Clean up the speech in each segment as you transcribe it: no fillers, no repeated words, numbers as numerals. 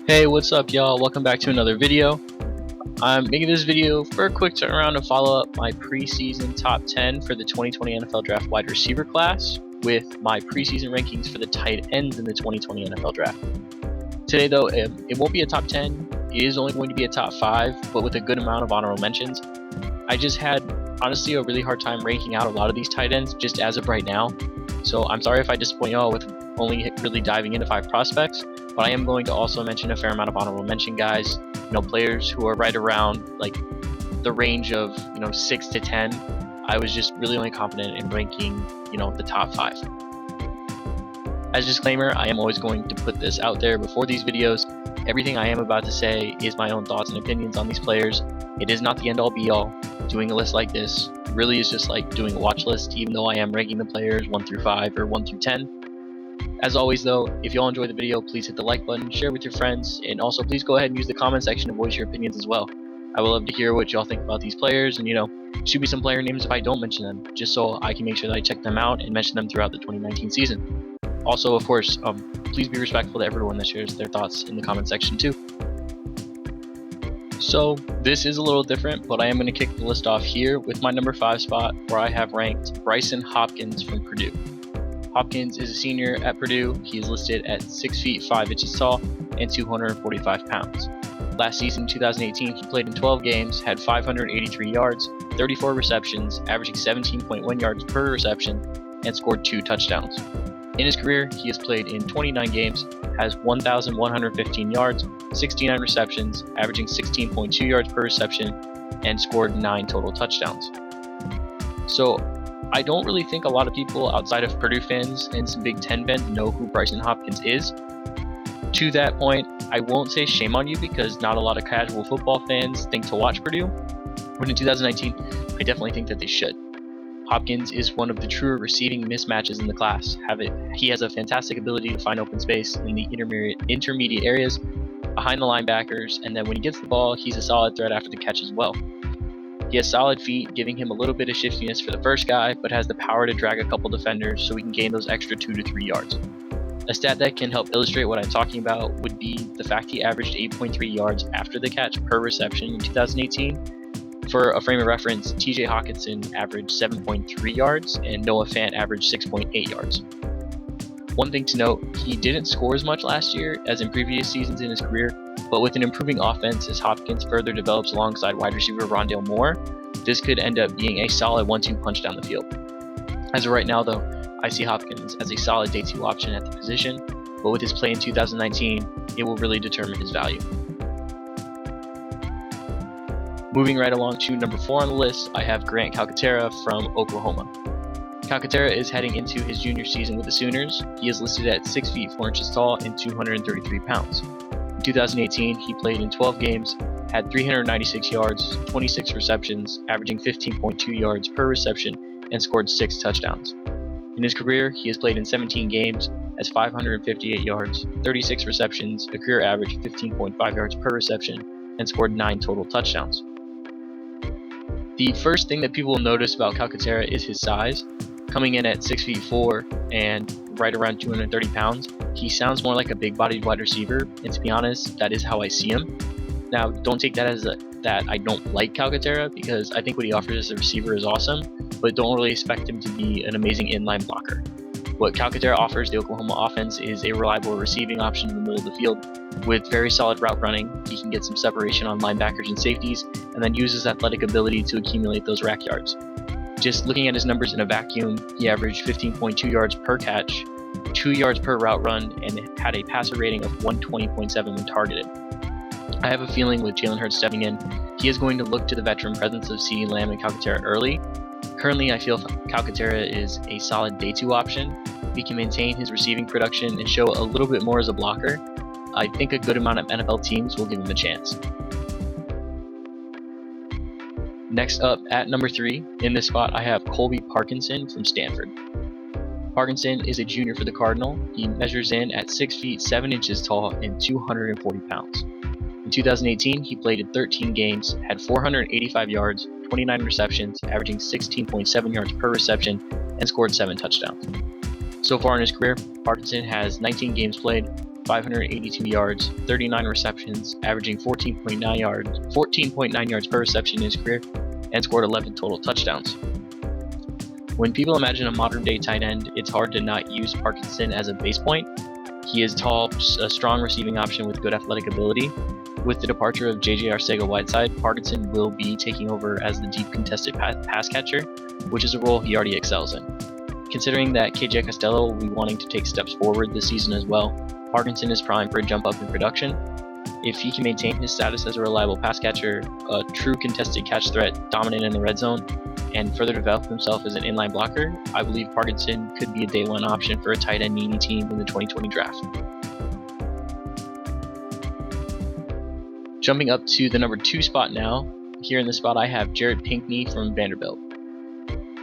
Hey, what's up y'all? Welcome back to another video. I'm making this video for a quick turnaround to follow up my preseason top 10 for the 2020 NFL Draft wide receiver class with my preseason rankings for the tight ends in the 2020 NFL Draft. Today though, it won't be a top 10, it is only going to be a top 5, but with a good amount of honorable mentions. I just had, honestly, a really hard time ranking out a lot of these tight ends just as of right now. So I'm sorry if I disappoint y'all with only really diving into 5 prospects, but I am going to also mention a fair amount of honorable mention guys, players who are right around like the range of 6 to 10. I was just really only confident in ranking the top 5. As a disclaimer, I am always going to put this out there before these videos. Everything I am about to say is my own thoughts and opinions on these players. It is not the end all be all. Doing a list like this really is just like doing a watch list, even though I am ranking the players 1 through 5 or 1 through 10. As always though, if y'all enjoy the video, please hit the like button, share with your friends, and also please go ahead and use the comment section to voice your opinions as well. I would love to hear what y'all think about these players, and shoot me some player names if I don't mention them, just so I can make sure that I check them out and mention them throughout the 2019 season. Also, of course, please be respectful to everyone that shares their thoughts in the comment section too. So this is a little different, but I am going to kick the list off here with my number 5 spot, where I have ranked Bryson Hopkins from Purdue. Hopkins is a senior at Purdue. He is listed at 6 feet 5 inches tall and 245 pounds. Last season, 2018, he played in 12 games, had 583 yards, 34 receptions, averaging 17.1 yards per reception, and scored 2 touchdowns. In his career, he has played in 29 games, has 1,115 yards, 69 receptions, averaging 16.2 yards per reception, and scored 9 total touchdowns. So I don't really think a lot of people outside of Purdue fans and some Big Ten fans know who Bryson Hopkins is. To that point, I won't say shame on you, because not a lot of casual football fans think to watch Purdue, but in 2019, I definitely think that they should. Hopkins is one of the truer receiving mismatches in the class. He has a fantastic ability to find open space in the intermediate areas, behind the linebackers, and then when he gets the ball, he's a solid threat after the catch as well. He has solid feet, giving him a little bit of shiftiness for the first guy, but has the power to drag a couple defenders so he can gain those extra 2 to 3 yards. A stat that can help illustrate what I'm talking about would be the fact he averaged 8.3 yards after the catch per reception in 2018. For a frame of reference, TJ Hawkinson averaged 7.3 yards and Noah Fant averaged 6.8 yards. One thing to note, he didn't score as much last year as in previous seasons in his career, but with an improving offense as Hopkins further develops alongside wide receiver Rondale Moore, this could end up being a solid 1-2 punch down the field. As of right now though, I see Hopkins as a solid day 2 option at the position, but with his play in 2019, it will really determine his value. Moving right along to number 4 on the list, I have Grant Calcaterra from Oklahoma. Calcaterra is heading into his junior season with the Sooners. He is listed at 6 feet 4 inches tall and 233 pounds. In 2018, he played in 12 games, had 396 yards, 26 receptions, averaging 15.2 yards per reception, and scored 6 touchdowns. In his career, he has played in 17 games, has 558 yards, 36 receptions, a career average of 15.5 yards per reception, and scored 9 total touchdowns. The first thing that people will notice about Calcaterra is his size. Coming in at 6 feet 4 and right around 230 pounds, he sounds more like a big-bodied wide receiver, and to be honest, that is how I see him. Now, don't take that as that I don't like Calcaterra, because I think what he offers as a receiver is awesome, but don't really expect him to be an amazing inline blocker. What Calcaterra offers the Oklahoma offense is a reliable receiving option in the middle of the field. With very solid route running, he can get some separation on linebackers and safeties, and then use his athletic ability to accumulate those rack yards. Just looking at his numbers in a vacuum, he averaged 15.2 yards per catch, 2 yards per route run, and had a passer rating of 120.7 when targeted. I have a feeling with Jalen Hurts stepping in, he is going to look to the veteran presence of CeeDee Lamb and Calcaterra early. Currently, I feel Calcaterra is a solid day 2 option. If he can maintain his receiving production and show a little bit more as a blocker, I think a good amount of NFL teams will give him a chance. Next up, at number 3, in this spot I have Colby Parkinson from Stanford. Parkinson is a junior for the Cardinal. He measures in at 6 feet 7 inches tall and 240 pounds. In 2018, he played in 13 games, had 485 yards, 29 receptions, averaging 16.7 yards per reception, and scored 7 touchdowns. So far in his career, Parkinson has 19 games played, 582 yards, 39 receptions, averaging 14.9 yards per reception in his career, and scored 11 total touchdowns. When people imagine a modern day tight end, it's hard to not use Parkinson as a base point. He is tall, a strong receiving option with good athletic ability. With the departure of J.J. Arcega-Whiteside, Parkinson will be taking over as the deep contested pass catcher, which is a role he already excels in. Considering that KJ Costello will be wanting to take steps forward this season as well, Parkinson is primed for a jump up in production. If he can maintain his status as a reliable pass catcher, a true contested catch threat, dominant in the red zone, and further develop himself as an inline blocker, I believe Parkinson could be a day one option for a tight end needy team in the 2020 draft. Jumping up to the number 2 spot now, here in this spot I have Jared Pinkney from Vanderbilt.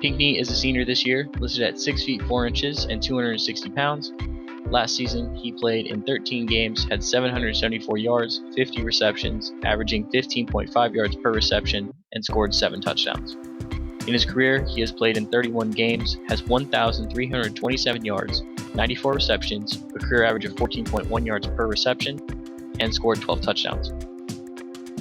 Pinkney is a senior this year, listed at 6 feet 4 inches and 260 pounds. Last season, he played in 13 games, had 774 yards, 50 receptions, averaging 15.5 yards per reception, and scored 7 touchdowns. In his career, he has played in 31 games, has 1,327 yards, 94 receptions, a career average of 14.1 yards per reception, and scored 12 touchdowns.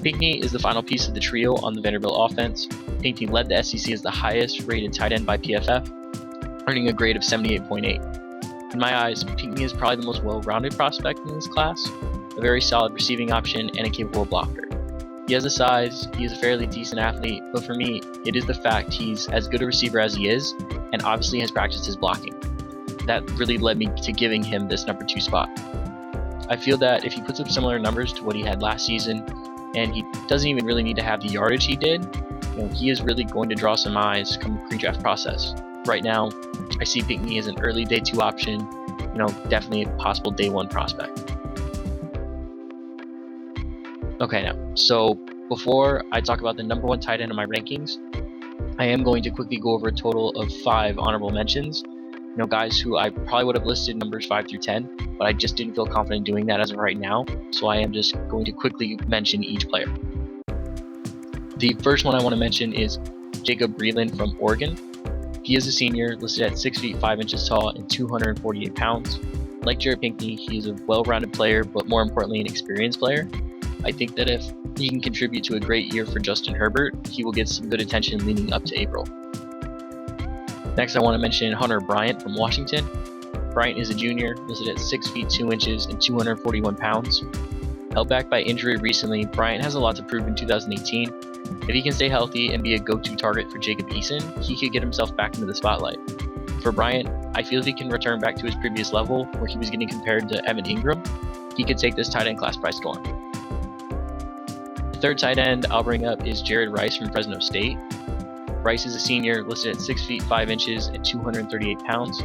Pinkney is the final piece of the trio on the Vanderbilt offense. Pinkney led the SEC as the highest rated tight end by PFF, earning a grade of 78.8. In my eyes, Pinkney is probably the most well-rounded prospect in this class, a very solid receiving option and a capable blocker. He has the size, he is a fairly decent athlete, but for me, it is the fact he's as good a receiver as he is, and obviously has practiced his blocking. That really led me to giving him this number 2 spot. I feel that if he puts up similar numbers to what he had last season, and he doesn't even really need to have the yardage he did, he is really going to draw some eyes come the pre-draft process. Right now, I see Pinkney as an early day 2 option, definitely a possible day 1 prospect. Okay, now, so before I talk about the number 1 tight end in my rankings, I am going to quickly go over a total of 5 honorable mentions. Guys who I probably would have listed numbers 5 through 10, but I just didn't feel confident doing that as of right now, so I am just going to quickly mention each player. The first one I want to mention is Jacob Breland from Oregon. He is a senior, listed at 6 feet 5 inches tall and 248 pounds. Like Jared Pinkney, he is a well-rounded player, but more importantly, an experienced player. I think that if he can contribute to a great year for Justin Herbert, he will get some good attention leading up to April. Next, I want to mention Hunter Bryant from Washington. Bryant is a junior, listed at 6 feet 2 inches and 241 pounds. Held back by injury recently, Bryant has a lot to prove in 2018. If he can stay healthy and be a go-to target for Jacob Eason, he could get himself back into the spotlight. For Bryant, I feel if he can return back to his previous level, where he was getting compared to Evan Ingram, he could take this tight end class by storm. The third tight end I'll bring up is Jared Rice from Fresno State. Rice is a senior, listed at 6 feet 5 inches and 238 pounds.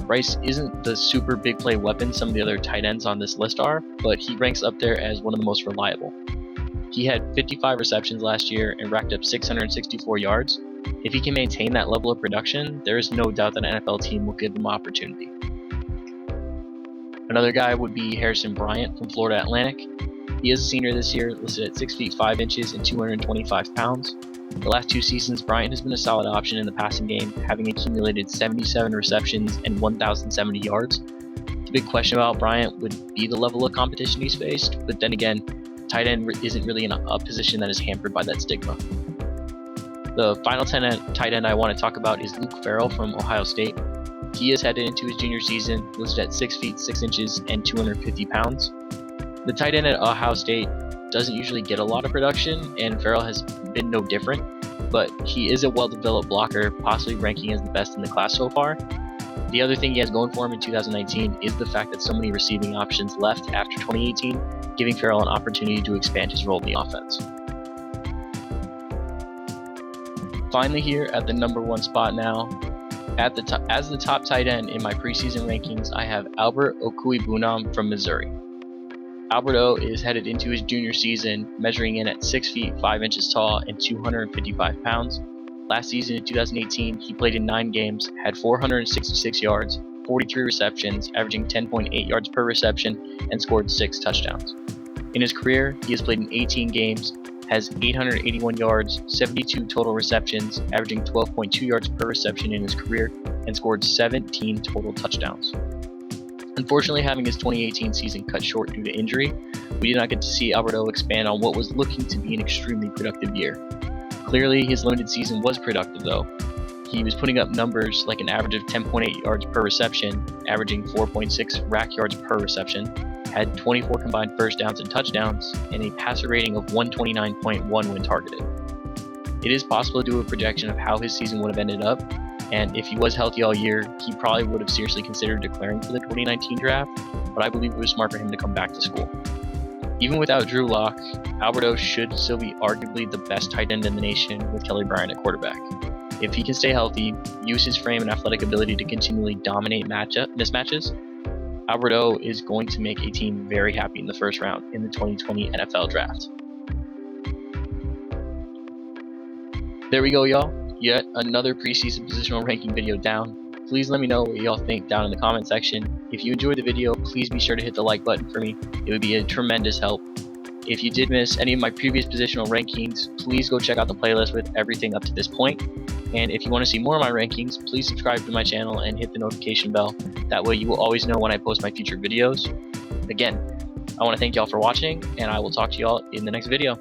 Rice isn't the super big play weapon some of the other tight ends on this list are, but he ranks up there as one of the most reliable. He had 55 receptions last year and racked up 664 yards. If he can maintain that level of production, there is no doubt that an NFL team will give him opportunity. Another guy would be Harrison Bryant from Florida Atlantic. He is a senior this year, listed at 6 feet 5 inches and 225 pounds. The last 2 seasons, Bryant has been a solid option in the passing game, having accumulated 77 receptions and 1,070 yards. The big question about Bryant would be the level of competition he's faced, but then again, tight end isn't really in a position that is hampered by that stigma. The final tight end I want to talk about is Luke Farrell from Ohio State. He is headed into his junior season, listed at 6 feet 6 inches and 250 pounds. The tight end at Ohio State doesn't usually get a lot of production, and Farrell has been no different, but he is a well-developed blocker, possibly ranking as the best in the class so far. The other thing he has going for him in 2019 is the fact that so many receiving options left after 2018, giving Farrell an opportunity to expand his role in the offense. Finally, here at the number 1 spot now, as the top tight end in my preseason rankings, I have Albert Okuibunam from Missouri. Albert O is headed into his junior season, measuring in at 6 feet 5 inches tall and 255 pounds. Last season in 2018, he played in 9 games, had 466 yards, 43 receptions, averaging 10.8 yards per reception, and scored 6 touchdowns. In his career, he has played in 18 games, has 881 yards, 72 total receptions, averaging 12.2 yards per reception in his career, and scored 17 total touchdowns. Unfortunately, having his 2018 season cut short due to injury, we did not get to see Alberto expand on what was looking to be an extremely productive year. Clearly, his limited season was productive though. He was putting up numbers like an average of 10.8 yards per reception, averaging 4.6 rack yards per reception, had 24 combined first downs and touchdowns, and a passer rating of 129.1 when targeted. It is possible to do a projection of how his season would have ended up, and if he was healthy all year, he probably would have seriously considered declaring for the 2019 draft, but I believe it was smart for him to come back to school. Even without Drew Lock, Alberto should still be arguably the best tight end in the nation with Kelly Bryant at quarterback. If he can stay healthy, use his frame and athletic ability to continually dominate mismatches, Alberto is going to make a team very happy in the first round in the 2020 NFL Draft. There we go, y'all. Yet another preseason positional ranking video down. Please let me know what y'all think down in the comment section. If you enjoyed the video, please be sure to hit the like button for me. It would be a tremendous help. If you did miss any of my previous positional rankings, please go check out the playlist with everything up to this point. And if you want to see more of my rankings, please subscribe to my channel and hit the notification bell. That way you will always know when I post my future videos. Again, I want to thank y'all for watching, and I will talk to y'all in the next video.